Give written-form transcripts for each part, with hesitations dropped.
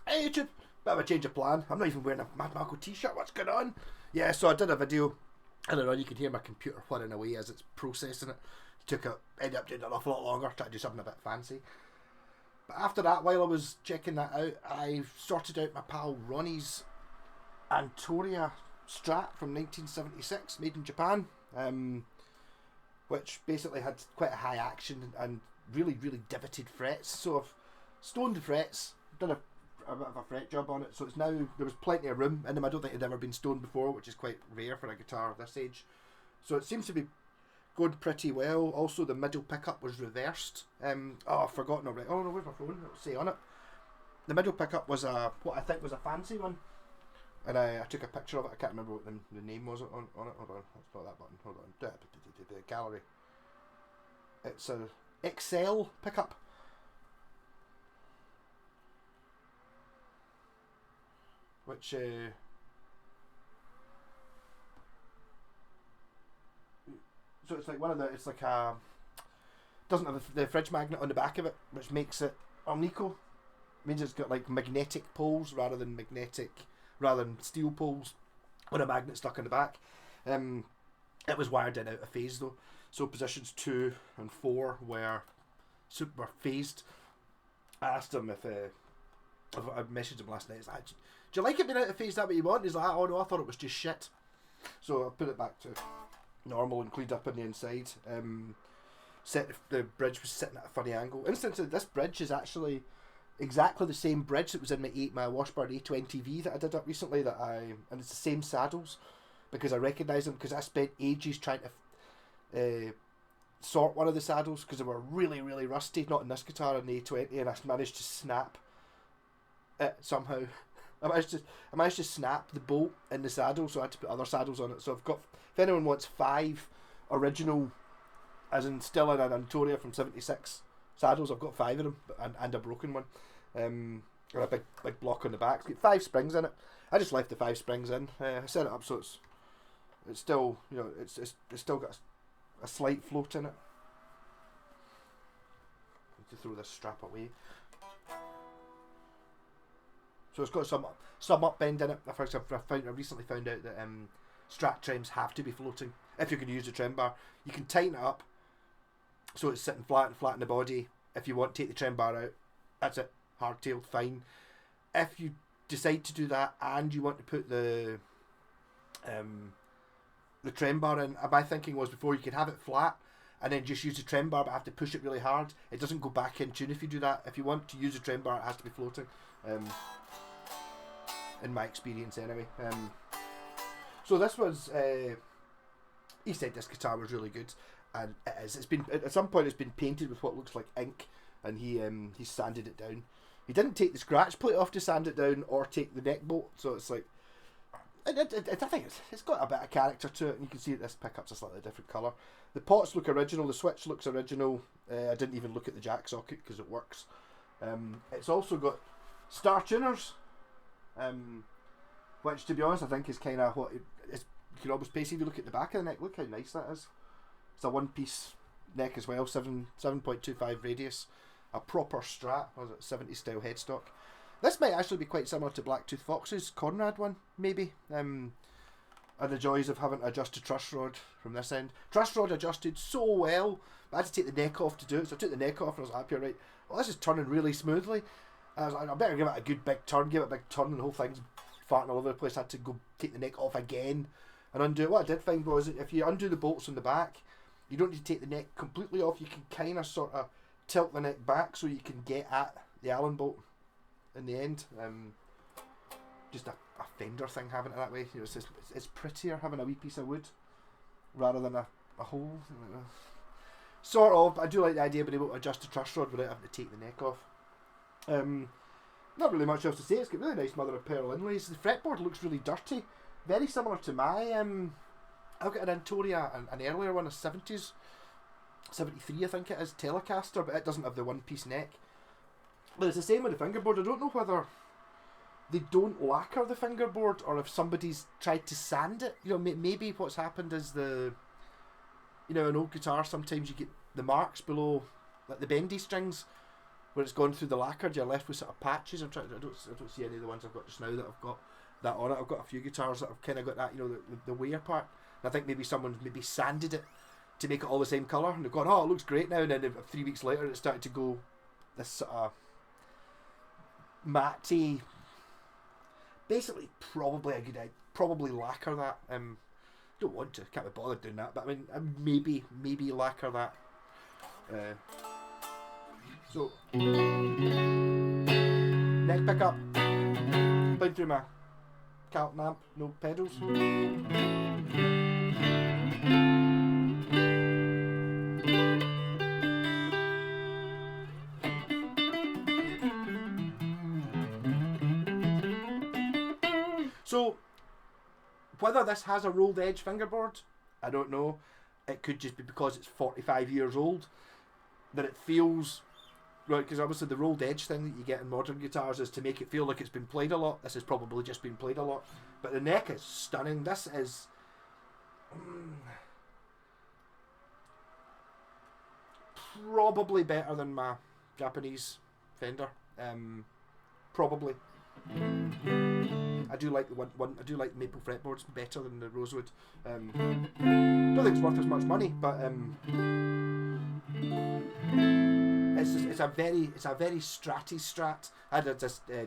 Hey YouTube, bit of a change of plan. I'm not even wearing a Mad Marco t-shirt. What's going on? Yeah, so I did a video, and then you can hear my computer whirring away as it's processing it. Ended up doing it an awful lot longer, trying to do something a bit fancy. But after that, while I was checking that out, I sorted out my pal Ronnie's Antoria Strat from 1976, made in Japan, which basically had quite a high action and really, really divoted frets. So I've stoned the frets, done a bit of a fret job on it, so it's now, there was plenty of room in them. I don't think it had ever been stoned before, which is quite rare for a guitar of this age. So it seems to be going pretty well. Also, the middle pickup was reversed. I've forgotten already. Oh no, where's my phone? It'll say on it. The middle pickup was what I think was a fancy one, and I took a picture of it. I can't remember what the name was on it. Hold on, it's not that button. Hold on, the gallery. It's a XL pickup. Which so it's like one of the, it's like a, doesn't have the fridge magnet on the back of it, which makes it Alnico. Means it's got like magnetic poles rather than steel poles with a magnet stuck in the back. It was wired in out of phase though, so positions 2 and 4 were phased. I asked him if I messaged him last night. He's like, "Do you like it being out of phase? That what you want?" He's like, "Oh no, I thought it was just shit." So I put it back to normal and cleaned up on the inside. The bridge was sitting at a funny angle. Incidentally, this bridge is actually exactly the same bridge that was in my Washburn A20V that I did up recently. And it's the same saddles, because I recognise them, because I spent ages trying to sort one of the saddles because they were really, really rusty. Not in this guitar, in the A20, and I managed to snap it somehow. I managed to snap the bolt in the saddle, so I had to put other saddles on it. So I've got, if anyone wants 5 original, as in still in an Antoria from 76 saddles, I've got 5 of them, and a broken one, and a big block on the back. It's got 5 springs in it. I just left the 5 springs in. I set it up so it's still, it's still got a slight float in it. I need to throw this strap away. So it's got some upbend in it. I recently found out that Strat trems have to be floating if you're going to use the trem bar. You can tighten it up so it's sitting flat in the body. If you want to take the trem bar out, that's it, hardtailed, fine. If you decide to do that and you want to put the trem bar in, my thinking was before, you could have it flat and then just use the trem bar, but have to push it really hard. It doesn't go back in tune if you do that. If you want to use the trem bar, it has to be floating. In my experience anyway. So this was, he said this guitar was really good, and it is. It's been, at some point it's been painted with what looks like ink, and he sanded it down. He didn't take the scratch plate off to sand it down, or take the neck bolt, so it's like, I think it's got a bit of character to it, and you can see that this pickup's a slightly different colour. The pots look original, the switch looks original. I didn't even look at the jack socket because it works. It's also got star tuners, which to be honest I think is kind of what it is. You can almost pace if you look at the back of the neck. Look how nice that is. It's a one-piece neck as well, 7.25 radius, a proper Strat, was it 70 style headstock. This might actually be quite similar to Blacktooth Fox's Conrad one, maybe. And the joys of having to adjust a truss rod from this end. Truss rod adjusted so well, but I had to take the neck off to do it. So I took the neck off and I was like, right, well, this is turning really smoothly. And I was like, I better give it a good big turn, and the whole thing's farting all over the place. I had to go take the neck off again and undo it. What I did find was, if you undo the bolts on the back, you don't need to take the neck completely off. You can kind of sort of tilt the neck back so you can get at the Allen bolt in the end. Just a fender thing having it that way. It's prettier having a wee piece of wood rather than a hole. Sort of. I do like the idea of being able to adjust the truss rod without having to take the neck off. Not really much else to say. It's got really nice mother of pearl inlays. The fretboard looks really dirty, very similar to my I've got an Antoria, an earlier one, a 70s, 73 I think it is, Telecaster, but it doesn't have the one piece neck. But it's the same with the fingerboard. I don't know whether they don't lacquer the fingerboard or if somebody's tried to sand it. Maybe what's happened is an old guitar, sometimes you get the marks below, like the bendy strings, when it's gone through the lacquer, you're left with sort of patches. I don't see any of the ones I've got just now that I've got that on it. I've got a few guitars that have kind of got that, you know, the wear part. And I think maybe someone's maybe sanded it to make it all the same colour, and they've gone, oh, it looks great now, and then 3 weeks later it started to go this sort of matte, basically probably a good idea, probably lacquer that. Don't want to, can't be bothered doing that, but I mean maybe lacquer that. So neck pickup, playing through my Carlton amp, no pedals. So whether this has a rolled edge fingerboard, I don't know. It could just be because it's 45 years old that it feels right, because obviously the rolled edge thing that you get in modern guitars is to make it feel like it's been played a lot. This has probably just been played a lot, but the neck is stunning. This is probably better than my Japanese Fender. Probably. I do like the one. I do like maple fretboards better than the rosewood. Don't think it's worth as much money, but it's a very stratty strat. I had a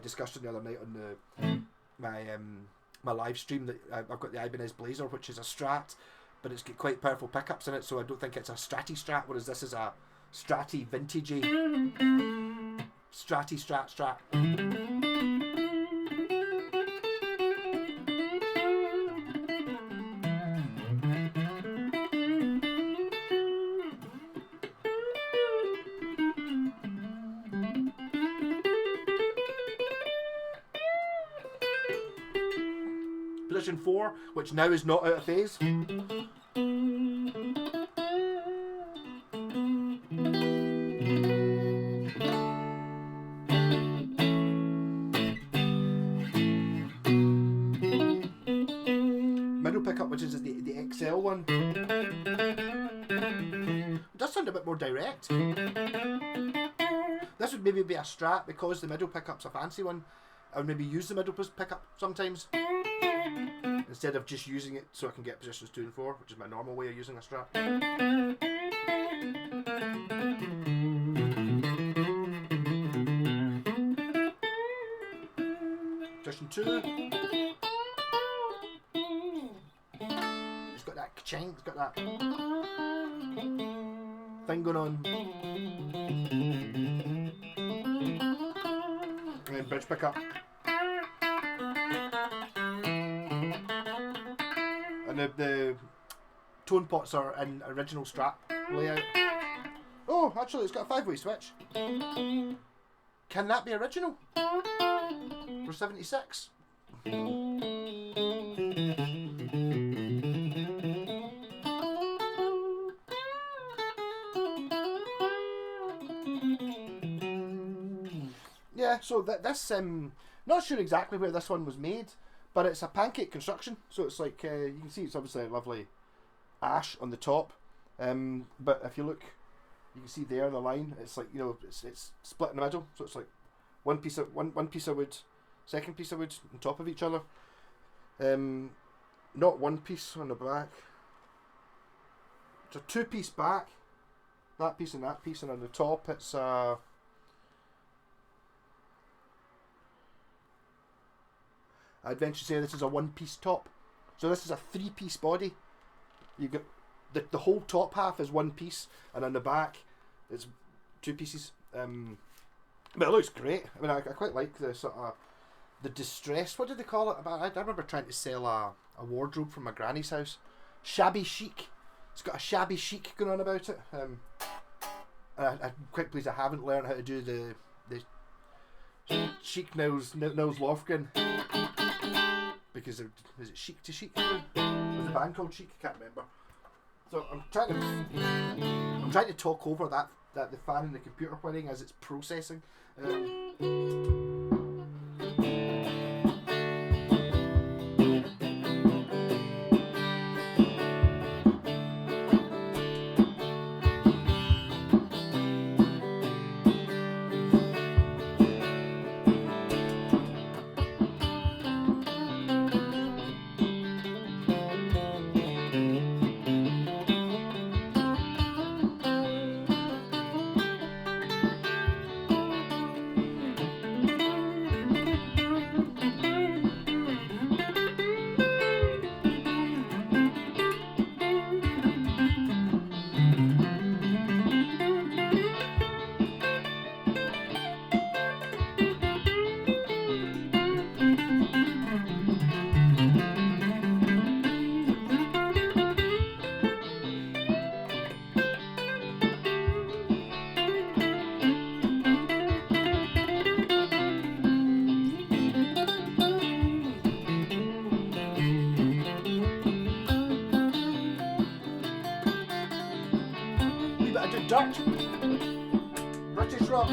discussion the other night on my live stream that I've got the Ibanez Blazer, which is a strat, but it's got quite powerful pickups in it, so I don't think it's a stratty strat. Whereas this is a stratty vintagey stratty strat. Position 4, which now is not out of phase. Middle pickup, which is the XL one. It does sound a bit more direct. This would maybe be a strat because the middle pickup's a fancy one. I would maybe use the middle pickup sometimes instead of just using it so I can get positions 2 and 4, which is my normal way of using a strat. Position 2. It's got that ka-ching, it's got that thing going on. And then bridge pickup. And the tone pots are in original Strat layout. Oh, actually, it's got a 5-way switch. Can that be original? For 76? Yeah, so this, not sure exactly where this one was made, but it's a pancake construction, so it's like, you can see it's obviously a lovely ash on the top, but if you look, you can see there the line, it's like, you know, it's split in the middle, so it's like one piece of wood, second piece of wood on top of each other, not one piece on the back, it's a 2-piece back, that piece, and on the top it's I'd venture to say this is a 1-piece top. So this is a 3-piece body. You got the whole top half is 1 piece, and on the back it's 2 pieces. But it looks great. I mean, I quite like the sort of the distress. What did they call it? I remember trying to sell a wardrobe from my granny's house. Shabby chic. It's got a shabby chic going on about it. And I'm quite pleased I haven't learned how to do the chic Nils Lofgren. Because is it Chic to Chic? Was the band called Chic? I can't remember. So I'm trying to talk over that the fan in the computer whirring as it's processing. March! British rock!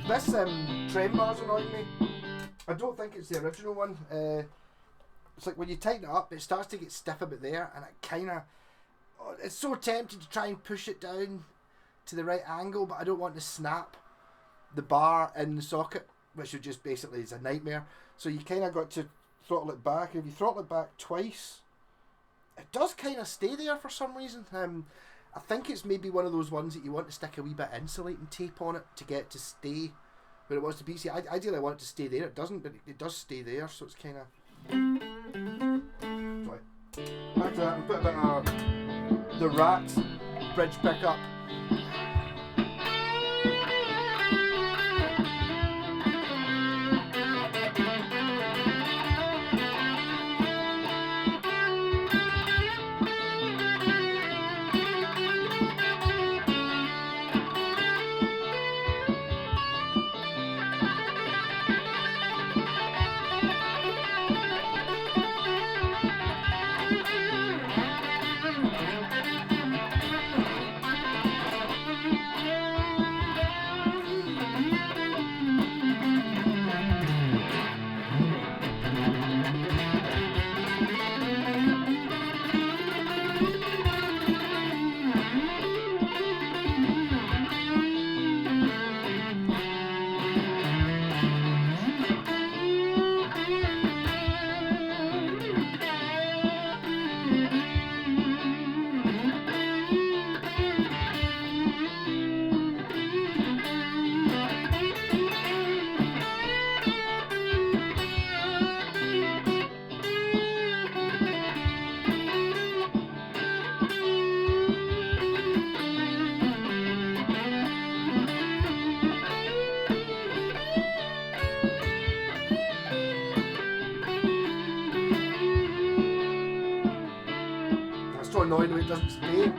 This tremolo's annoying me. I don't think it's the original one. It's like when you tighten it up, it starts to get stiff a bit there, and it kind of... it's so tempting to try and push it down to the right angle, but I don't want to snap the bar in the socket, which would just basically is a nightmare. So you kind of got to throttle it back. If you throttle it back twice, it does kind of stay there for some reason. I think it's maybe one of those ones that you want to stick a wee bit of insulating tape on it to get it to stay where it wants to be. See, ideally I want it to stay there. It doesn't, but it does stay there, so it's kind of... Sorry. Back to that and put a bit of the Rat bridge pickup. So annoying when it doesn't stay.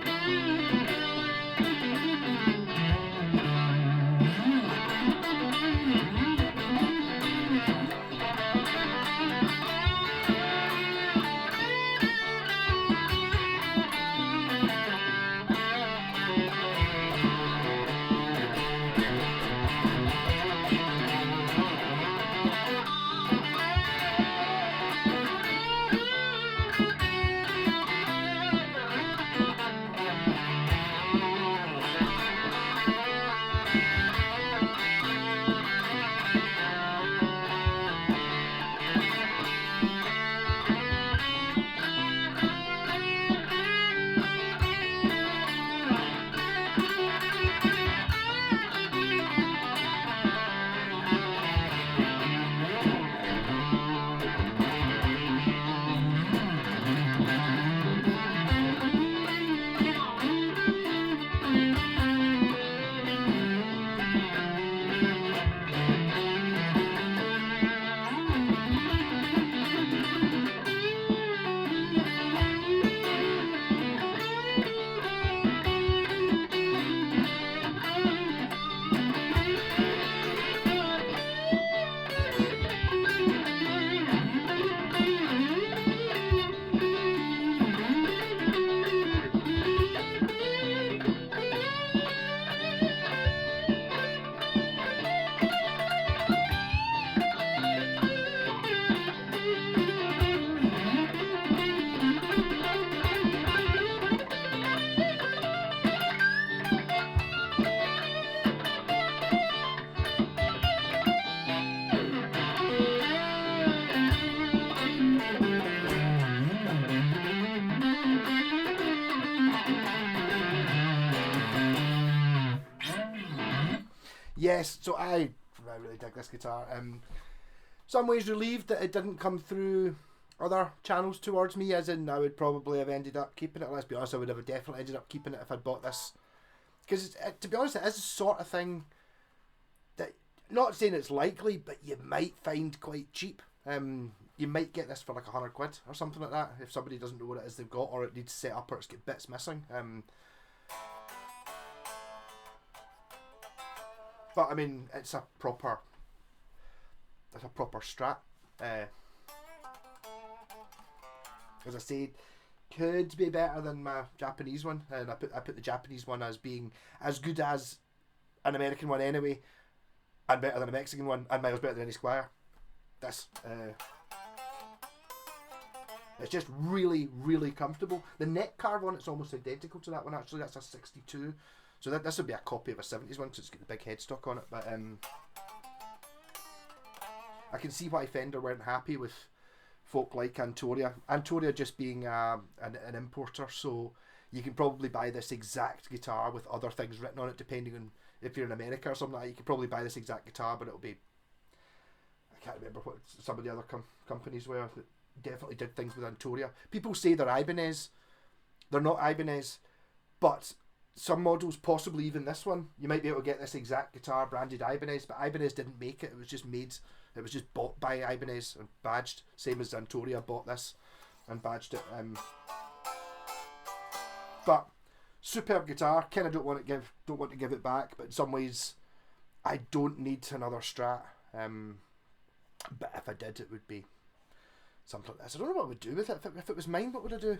Yes, so I really dig this guitar. Some ways relieved that it didn't come through other channels towards me, as in I would probably have ended up keeping it. Let's be honest, I would have definitely ended up keeping it if I'd bought this. Because to be honest, it is the sort of thing that, not saying it's likely, but you might find quite cheap. You might get this for like £100 or something like that if somebody doesn't know what it is they've got, or it needs set up, or it's got bits missing. But I mean, it's a proper Strat. As I said, could be better than my Japanese one, and I put the Japanese one as being as good as an American one anyway, and better than a Mexican one, and miles better than any Squire. This it's just really, really comfortable. The neck carve on it's almost identical to that one actually. That's a 62, so this would be a copy of a 70s one because it's got the big headstock on it. But I can see why Fender weren't happy with folk like Antoria. Antoria just being an importer, so you can probably buy this exact guitar with other things written on it, depending on if you're in America or something like that. You could probably buy this exact guitar, but it'll be, I can't remember what some of the other companies were that definitely did things with Antoria. People say they're Ibanez. They're not Ibanez, but some models, possibly even this one, you might be able to get this exact guitar branded Ibanez, but Ibanez didn't make it. It was just made. It was just bought by Ibanez and badged, same as Antoria bought this and badged it. But superb guitar. Kind of don't want to give it back, but in some ways, I don't need another Strat. But if I did, it would be something like this. I don't know what I would do with it. If it was mine, what would I do?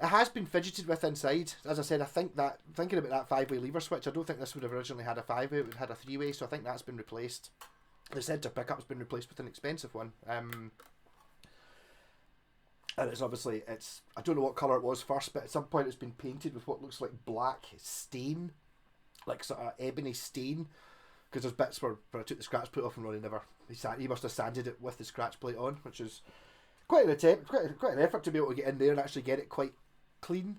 It has been fidgeted with inside. As I said, I think that, thinking about that 5-way lever switch, I don't think this would have originally had a 5-way. It would have had a 3-way, so I think that's been replaced. The centre pickup's been replaced with an expensive one. And it's obviously, I don't know what colour it was first, but at some point it's been painted with what looks like black stain, like sort of ebony stain, because there's bits where I took the scratch plate off and Ronnie he must have sanded it with the scratch plate on, which is quite an attempt, quite an effort to be able to get in there and actually get it quite clean.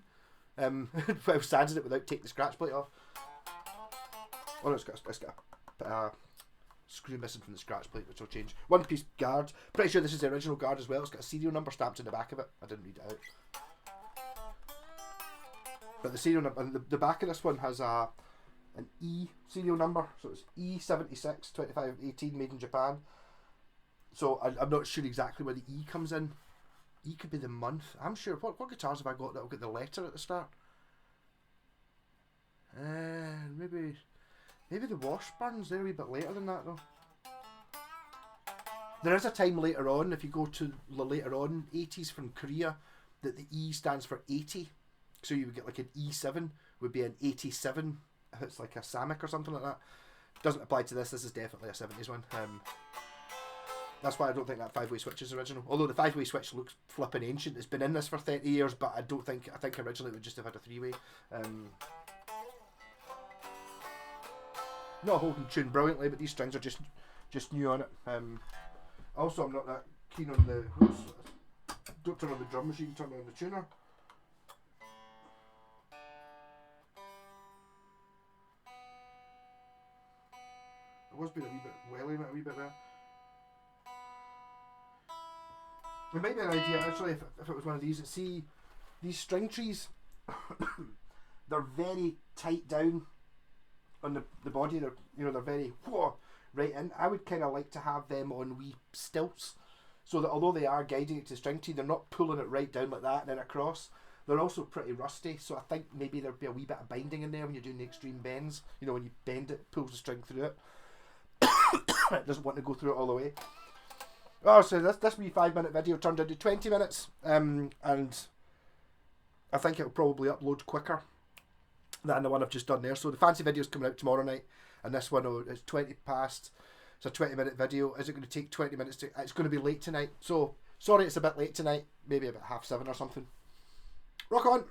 I've sanded it without taking the scratch plate off. Oh no, it's got a screw missing from the scratch plate, which will change. One piece guard. Pretty sure this is the original guard as well. It's got a serial number stamped in the back of it. I didn't read it out. But the serial number, and the back of this one has an E serial number. So it's E762518, made in Japan. So I'm not sure exactly where the E comes in. E could be the month. I'm sure. What guitars have I got that'll get the letter at the start? Maybe the Washburns, they're a wee bit later than that though. There is a time later on, if you go to the later on 80s from Korea, that the E stands for 80. So you would get like an E7 would be an 87 if it's like a Samick or something like that. Doesn't apply to this. This is definitely a 70s one. That's why I don't think that 5-way switch is original. Although the 5-way switch looks flipping ancient. It's been in this for 30 years, but I think originally it would just have had a 3-way. Not holding tune brilliantly, but these strings are just new on it. Also, I'm not that keen on the hooks. Don't turn on the drum machine, turn on the tuner. I was being a wee bit welly in it a wee bit there. It might be an idea actually if it was one of these. See, these string trees, they're very tight down on the body. They're very right in. I would kind of like to have them on wee stilts, so that although they are guiding it to the string tree, they're not pulling it right down like that and then across. They're also pretty rusty, so I think maybe there'd be a wee bit of binding in there when you're doing the extreme bends. You know, when you bend it, it pulls the string through it. It doesn't want to go through it all the way. Oh, so this wee 5-minute video turned into 20 minutes, and I think it'll probably upload quicker than the one I've just done there. So the fancy video's coming out tomorrow night, and this one is 20 past. It's a 20-minute video. Is it going to take 20 minutes to? It's going to be late tonight. So sorry, it's a bit late tonight. Maybe about 7:30 or something. Rock on.